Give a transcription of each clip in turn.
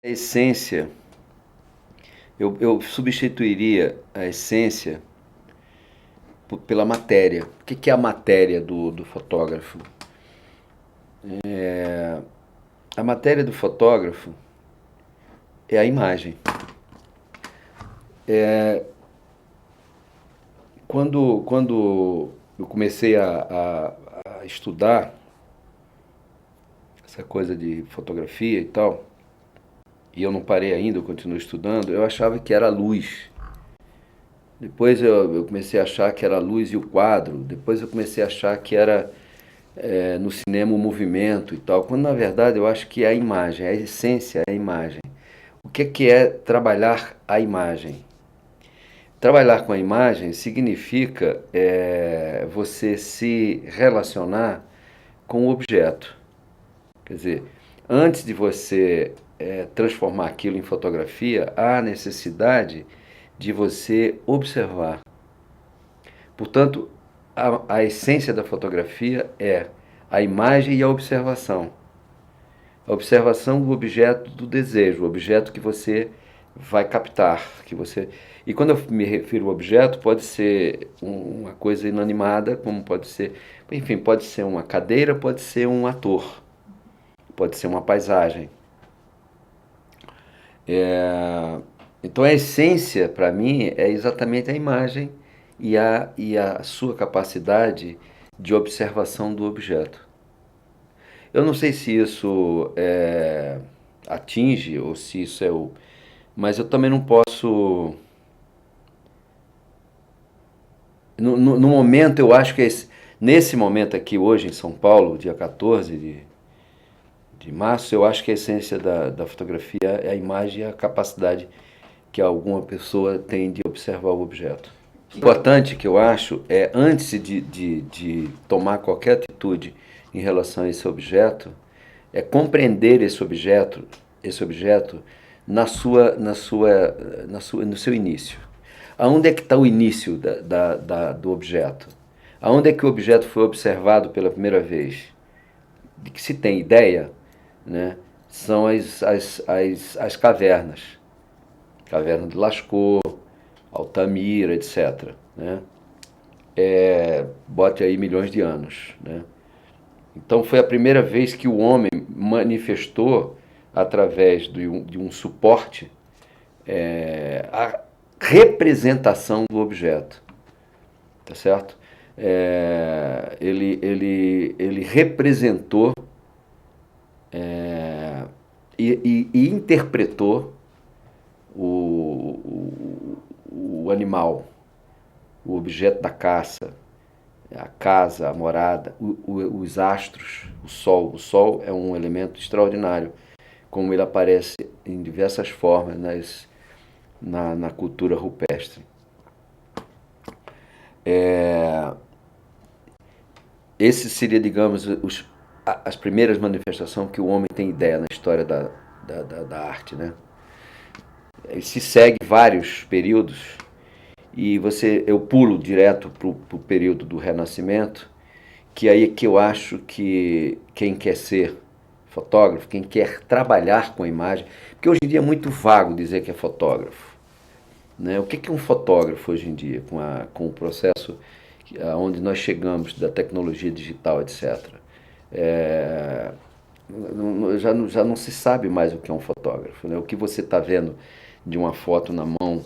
A essência, eu substituiria a essência pela matéria. O que é a matéria do fotógrafo? A matéria do fotógrafo é a imagem. Quando eu comecei a estudar essa coisa de fotografia e tal, e eu não parei ainda, eu continuo estudando, eu achava que era a luz. Depois eu comecei a achar que era a luz e o quadro. Depois eu comecei a achar que era no cinema o movimento e tal. Quando na verdade eu acho que é a imagem, a essência é a imagem. O que é trabalhar a imagem? Trabalhar com a imagem significa você se relacionar com o objeto. Quer dizer, antes de você transformar aquilo em fotografia, há necessidade de você observar. Portanto, a essência da fotografia é a imagem e a observação. A observação do objeto do desejo, o objeto que você vai captar. E quando eu me refiro ao objeto, pode ser uma coisa inanimada, como pode ser, enfim, pode ser uma cadeira, pode ser um ator, pode ser uma paisagem. Então a essência, para mim, é exatamente a imagem e a sua capacidade de observação do objeto. Eu não sei se isso atinge ou se isso é o. Mas eu também não posso. No momento, eu acho que nesse momento aqui, hoje em São Paulo, dia 14 de março, eu acho que a essência da fotografia é a imagem e a capacidade que alguma pessoa tem de observar o objeto. O importante que eu acho é, antes de tomar qualquer atitude em relação a esse objeto, é compreender esse objeto no seu início. Aonde é que está o início do objeto? Aonde é que o objeto foi observado pela primeira vez? De que se tem ideia, né, são as cavernas. Caverna de Lascaux, Altamira, etc. Né? Bote aí milhões de anos. Né? Então foi a primeira vez que o homem manifestou, através de um suporte, a representação do objeto. Tá certo? Ele representou e interpretou o animal, o objeto da caça, a casa, a morada, os astros, o sol. O sol é um elemento extraordinário, como ele aparece em diversas formas na cultura rupestre. Esse seria, digamos, as primeiras manifestações que o homem tem ideia na história da arte, né? Ele se segue vários períodos e eu pulo direto para o período do Renascimento, que aí é que eu acho que quem quer ser fotógrafo, quem quer trabalhar com a imagem, porque hoje em dia é muito vago dizer que é fotógrafo. Né? O que é um fotógrafo hoje em dia, com o processo onde nós chegamos da tecnologia digital, etc. Já não se sabe mais o que é um fotógrafo. Né? O que você está vendo de uma foto na mão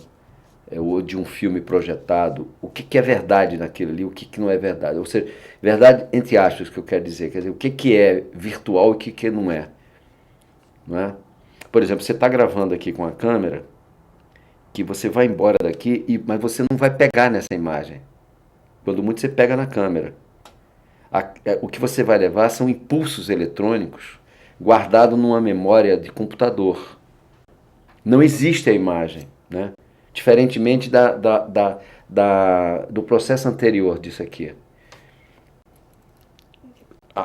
ou de um filme projetado, o que é verdade naquilo ali, o que não é verdade. Ou seja, verdade entre aspas, que eu quero dizer. Quer dizer, o que é virtual e o que não é. Não é? Por exemplo, você está gravando aqui com a câmera, que você vai embora daqui, mas você não vai pegar nessa imagem. Quando muito você pega na câmera. O que você vai levar são impulsos eletrônicos guardados numa memória de computador. Não existe a imagem, né? Diferentemente do processo anterior disso aqui.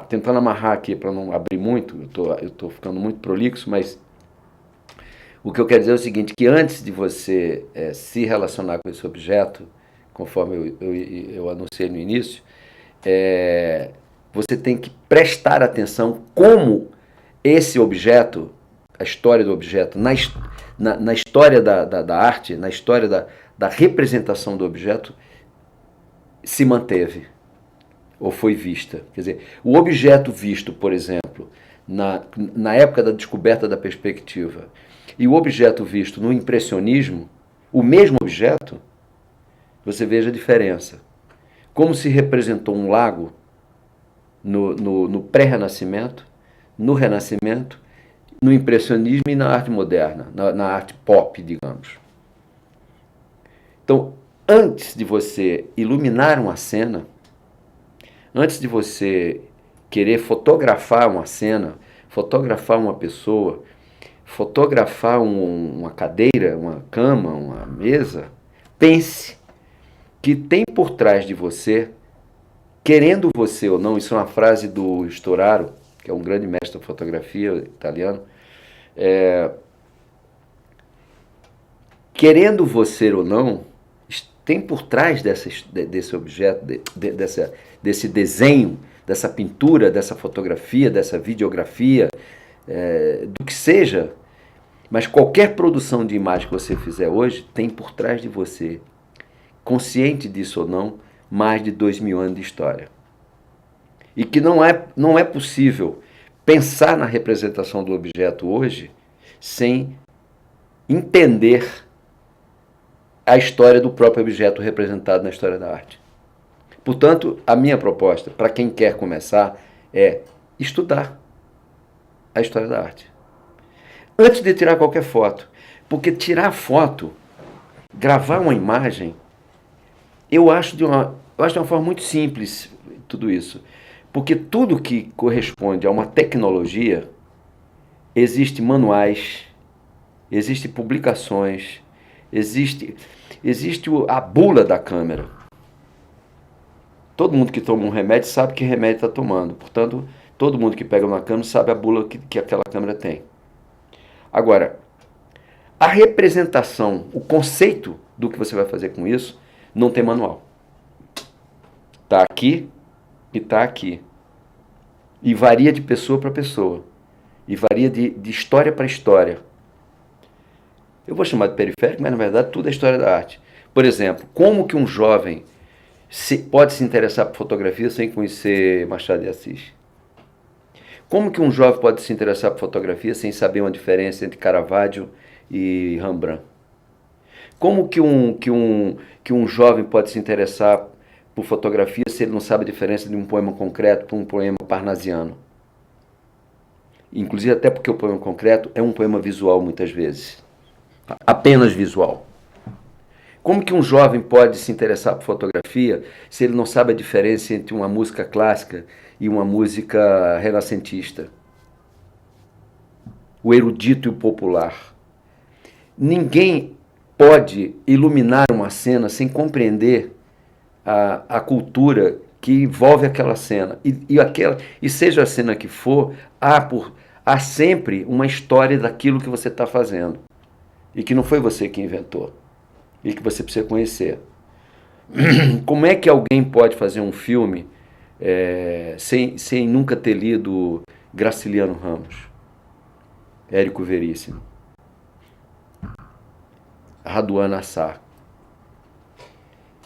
Tentando amarrar aqui para não abrir muito, eu estou ficando muito prolixo, mas o que eu quero dizer é o seguinte, que antes de você se relacionar com esse objeto, conforme eu anunciei no início, você tem que prestar atenção como esse objeto a história do objeto, na história da arte, na história da representação do objeto, se manteve ou foi vista. Quer dizer, o objeto visto, por exemplo, na época da descoberta da perspectiva, e o objeto visto no impressionismo, o mesmo objeto, você veja a diferença. Como se representou um lago no pré-renascimento, no renascimento, no impressionismo e na arte moderna, na arte pop, digamos. Então, antes de você iluminar uma cena, antes de você querer fotografar uma cena, fotografar uma pessoa, fotografar uma cadeira, uma cama, uma mesa, pense que tem por trás de você, querendo você ou não, isso é uma frase do Storaro, que é um grande mestre da fotografia italiano, querendo você ou não, tem por trás desse objeto, desse desenho, dessa pintura, dessa fotografia, dessa videografia, do que seja, mas qualquer produção de imagem que você fizer hoje tem por trás de você, consciente disso ou não, mais de 2000 anos de história. E que não é possível pensar na representação do objeto hoje sem entender a história do próprio objeto representado na história da arte. Portanto, a minha proposta para quem quer começar é estudar a história da arte. Antes de tirar qualquer foto. Porque tirar foto, gravar uma imagem, eu acho de uma forma muito simples tudo isso. Porque tudo que corresponde a uma tecnologia, existe manuais, existe publicações, existe a bula da câmera. Todo mundo que toma um remédio sabe que remédio está tomando. Portanto, todo mundo que pega uma câmera sabe a bula que aquela câmera tem. Agora, a representação, o conceito do que você vai fazer com isso, não tem manual. Está aqui e está aqui. E varia de pessoa para pessoa. E varia de história para história. Eu vou chamar de periférico, mas na verdade tudo é história da arte. Por exemplo, como que um jovem pode se interessar por fotografia sem conhecer Machado de Assis? Como que um jovem pode se interessar por fotografia sem saber uma diferença entre Caravaggio e Rembrandt? Como que um jovem pode se interessar por fotografia se ele não sabe a diferença de um poema concreto para um poema parnasiano? Inclusive até porque o poema concreto é um poema visual muitas vezes. Apenas visual. Como que um jovem pode se interessar por fotografia se ele não sabe a diferença entre uma música clássica e uma música renascentista? O erudito e o popular. Ninguém pode iluminar uma cena sem compreender a cultura que envolve aquela cena. E seja a cena que for, há sempre uma história daquilo que você está fazendo. E que não foi você que inventou. E que você precisa conhecer. Como é que alguém pode fazer um filme sem nunca ter lido Graciliano Ramos, Érico Veríssimo, Raduan Assar?